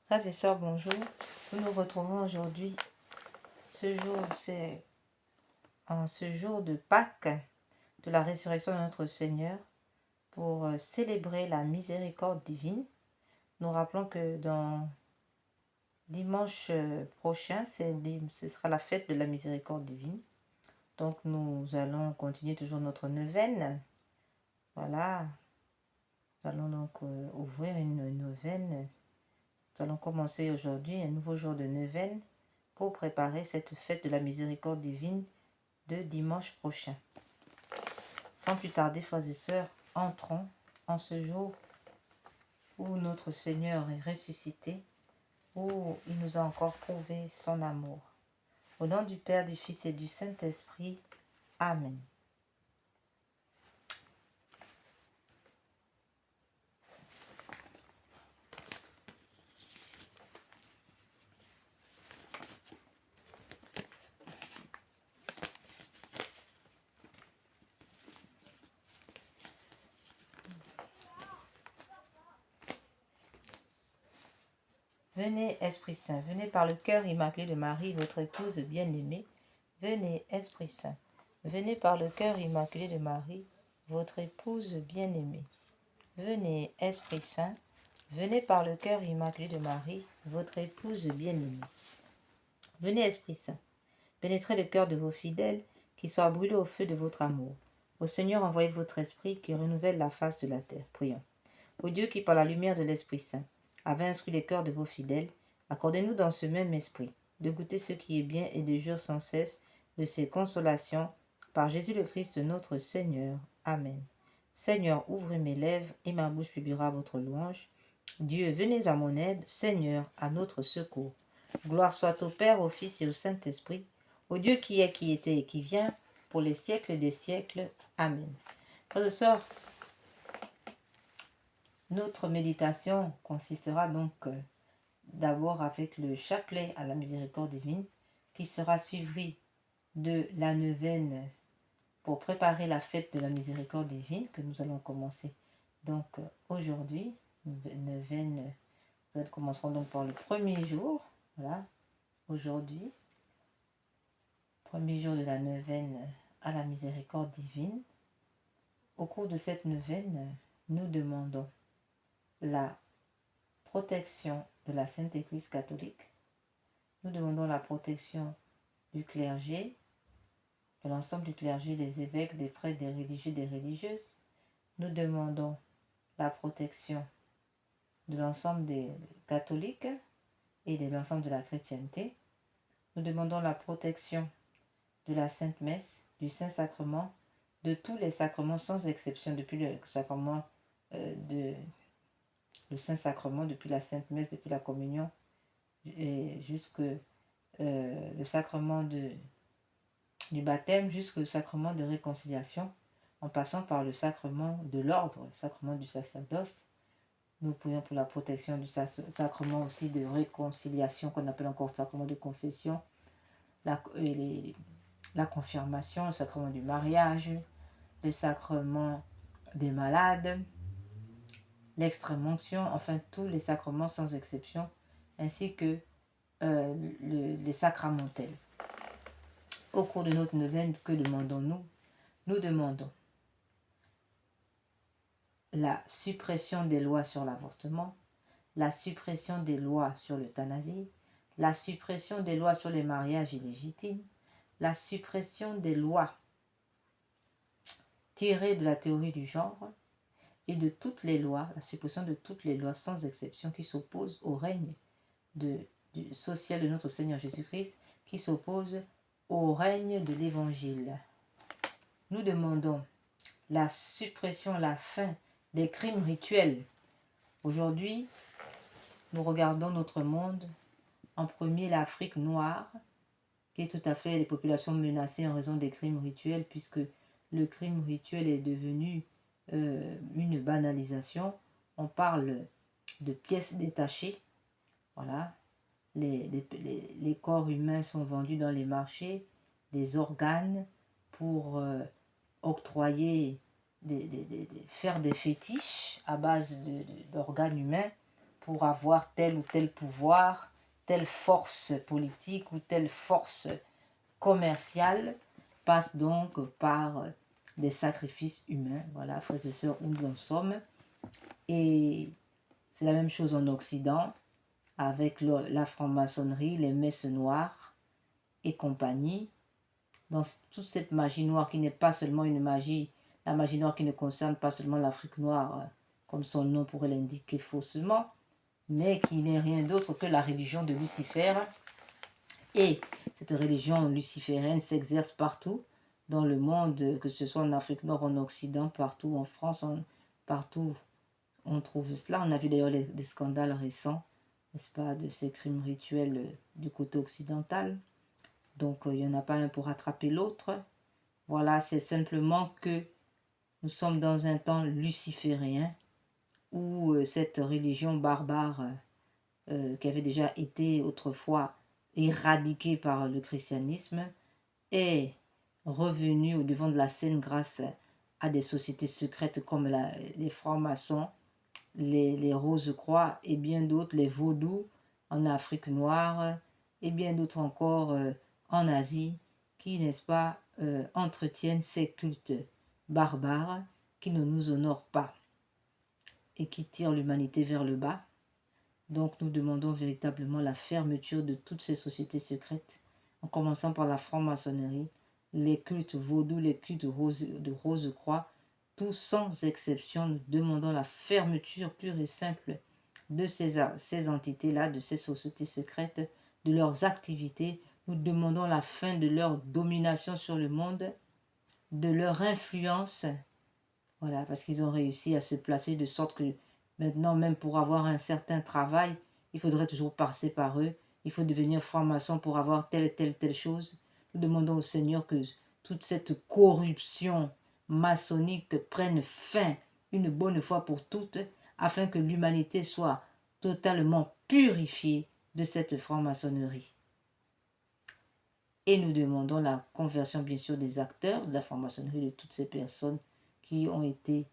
Frères et sœurs, bonjour. Nous nous retrouvons aujourd'hui. Ce jour, c'est en ce jour de Pâques, de la résurrection de notre Seigneur, pour célébrer la miséricorde divine. Nous rappelons que dans dimanche prochain, ce sera la fête de la miséricorde divine. Donc nous allons continuer toujours notre neuvaine. Voilà. Nous allons donc ouvrir une neuvaine. Nous allons commencer aujourd'hui un nouveau jour de neuvaine pour préparer cette fête de la miséricorde divine de dimanche prochain. Sans plus tarder, frères et sœurs, entrons en ce jour où notre Seigneur est ressuscité, où il nous a encore prouvé son amour. Au nom du Père, du Fils et du Saint-Esprit. Amen. Venez, Esprit Saint, venez par le cœur immaculé de Marie, votre épouse bien-aimée. Venez, Esprit Saint, venez par le cœur immaculé de Marie, votre épouse bien-aimée. Venez, Esprit Saint, venez par le cœur immaculé de Marie, votre épouse bien-aimée. Venez, Esprit Saint, pénétrez le cœur de vos fidèles, qui soient brûlés au feu de votre amour. Au Seigneur, envoyez votre esprit qui renouvelle la face de la terre. Prions. Ô Dieu qui, par la lumière de l'Esprit Saint, avait instruit les cœurs de vos fidèles, accordez-nous dans ce même esprit de goûter ce qui est bien et de jouir sans cesse de ses consolations, par Jésus le Christ notre Seigneur. Amen. Seigneur, ouvrez mes lèvres et ma bouche publiera votre louange. Dieu, venez à mon aide. Seigneur, à notre secours. Gloire soit au Père, au Fils et au Saint-Esprit, au Dieu qui est, qui était et qui vient, pour les siècles des siècles. Amen. Frères et sœurs, notre méditation consistera donc d'abord avec le chapelet à la miséricorde divine, qui sera suivi de la neuvaine pour préparer la fête de la miséricorde divine que nous allons commencer. Donc aujourd'hui, neuvaine, nous commencerons donc par le premier jour. Voilà, aujourd'hui, premier jour de la neuvaine à la miséricorde divine. Au cours de cette neuvaine, nous demandons la protection de la Sainte Église catholique. Nous demandons la protection du clergé, de l'ensemble du clergé, des évêques, des prêtres, des religieux, des religieuses. Nous demandons la protection de l'ensemble des catholiques et de l'ensemble de la chrétienté. Nous demandons la protection de la Sainte Messe, du Saint-Sacrement, de tous les sacrements sans exception, depuis le sacrement le Saint-Sacrement, depuis la Sainte Messe, depuis la communion, et jusque le sacrement du baptême, jusqu'au sacrement de réconciliation, en passant par le sacrement de l'ordre, le sacrement du sacerdoce. Nous prions pour la protection du sacrement aussi de réconciliation, qu'on appelle encore sacrement de confession, la confirmation, le sacrement du mariage, le sacrement des malades, l'extrême-onction, enfin tous les sacrements sans exception, ainsi que les sacramentels. Au cours de notre neuvaine, que demandons-nous? Nous demandons la suppression des lois sur l'avortement, la suppression des lois sur l'euthanasie, la suppression des lois sur les mariages illégitimes, la suppression des lois tirées de la théorie du genre et de toutes les lois, la suppression de toutes les lois sans exception qui s'opposent au règne social de notre Seigneur Jésus-Christ, qui s'oppose au règne de l'Évangile. Nous demandons la suppression, la fin des crimes rituels. Aujourd'hui, nous regardons notre monde, en premier l'Afrique noire, qui est tout à fait les populations menacées en raison des crimes rituels, puisque le crime rituel est devenu une banalisation. On parle de pièces détachées. Voilà. Les corps humains sont vendus dans les marchés, des organes pour octroyer, faire des fétiches à base d'organes humains. pour avoir tel ou tel pouvoir, telle force politique ou telle force commerciale, passe donc par des sacrifices humains. Voilà, frères et sœurs, où nous en sommes. Et c'est la même chose en Occident, avec la franc-maçonnerie, les messes noires et compagnie. Dans toute cette magie noire qui n'est pas seulement une magie, la magie noire qui ne concerne pas seulement l'Afrique noire, comme son nom pourrait l'indiquer faussement, mais qui n'est rien d'autre que la religion de Lucifer. Et cette religion luciférienne s'exerce partout dans le monde, que ce soit en Afrique noire, en Occident, partout en France, partout on trouve cela. On a vu d'ailleurs des scandales récents, n'est-ce pas, de ces crimes rituels du côté occidental. Donc il n'y en a pas un pour rattraper l'autre. Voilà, c'est simplement que nous sommes dans un temps luciférien où cette religion barbare qui avait déjà été autrefois éradiquée par le christianisme est revenue au devant de la scène grâce à des sociétés secrètes comme les francs-maçons, les Rose-Croix et bien d'autres, les vaudous en Afrique noire et bien d'autres encore en Asie qui, n'est-ce pas, entretiennent ces cultes barbares qui ne nous honorent pas et qui tirent l'humanité vers le bas. Donc nous demandons véritablement la fermeture de toutes ces sociétés secrètes, en commençant par la franc-maçonnerie, les cultes vaudous, les cultes de Rose-Croix, tous sans exception, nous demandons la fermeture pure et simple de ces entités-là, de ces sociétés secrètes, de leurs activités. Nous demandons la fin de leur domination sur le monde, de leur influence. Voilà, parce qu'ils ont réussi à se placer de sorte que maintenant, même pour avoir un certain travail, il faudrait toujours passer par eux. Il faut devenir franc-maçon pour avoir telle chose. Nous demandons au Seigneur que toute cette corruption maçonnique prenne fin une bonne fois pour toutes, afin que l'humanité soit totalement purifiée de cette franc-maçonnerie. Et nous demandons la conversion, bien sûr, des acteurs de la franc-maçonnerie, de toutes ces personnes qui ont été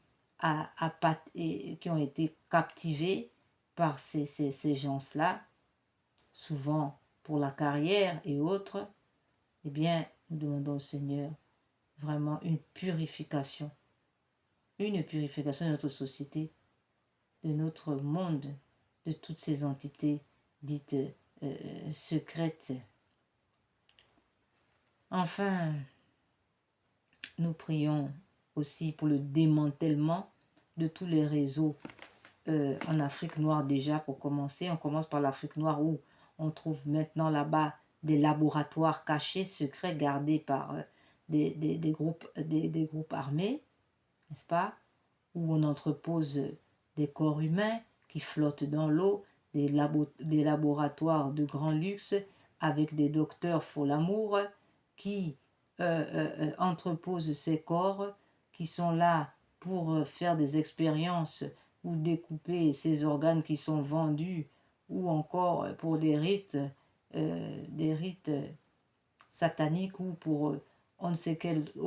captivés par ces gens-là, souvent pour la carrière et autres. Eh bien, nous demandons au Seigneur vraiment une purification de notre société, de notre monde, de toutes ces entités dites secrètes. Enfin, nous prions aussi pour le démantèlement de tous les réseaux en Afrique noire déjà pour commencer. On commence par l'Afrique noire où on trouve maintenant là-bas des laboratoires cachés, secrets, gardés par des groupes armés, n'est-ce pas? Où on entrepose des corps humains qui flottent dans l'eau, des laboratoires de grand luxe avec des docteurs faux l'amour qui entreposent ces corps qui sont là pour faire des expériences ou découper ces organes qui sont vendus ou encore pour des rites sataniques ou pour on ne sait quel